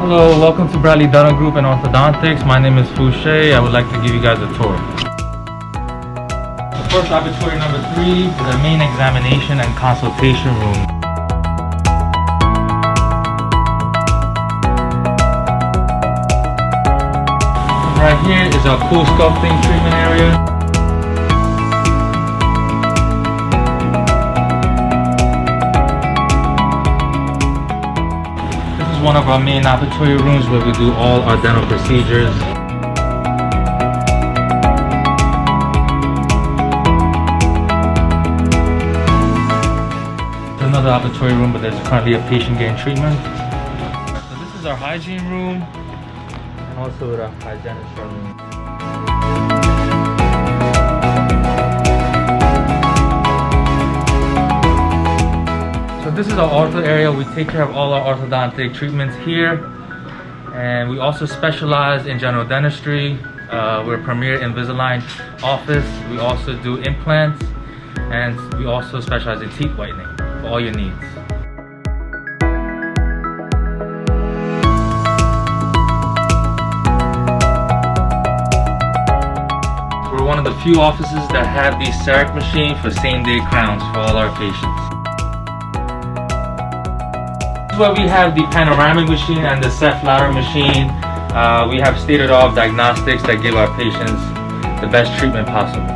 Hello, welcome to Bradley Dental Group and Orthodontics. My name is Fouché. I would like to give you guys a tour. The first laboratory number 3 is the main examination and consultation room. Right here is our cool sculpting treatment area. One of our main laboratory rooms where we do all our dental procedures. Another laboratory room, but there's currently a patient getting treatment. So this is our hygiene room and also the hygienist room. So this is our ortho area. We take care of all our orthodontic treatments here, and we also specialize in general dentistry. We're a premier Invisalign office. We also do implants, and we also specialize in teeth whitening for all your needs. We're one of the few offices that have the CEREC machine for same-day crowns for all our patients. Where we have the panoramic machine and the set flatter machine. We have state-of-the-art diagnostics that give our patients the best treatment possible.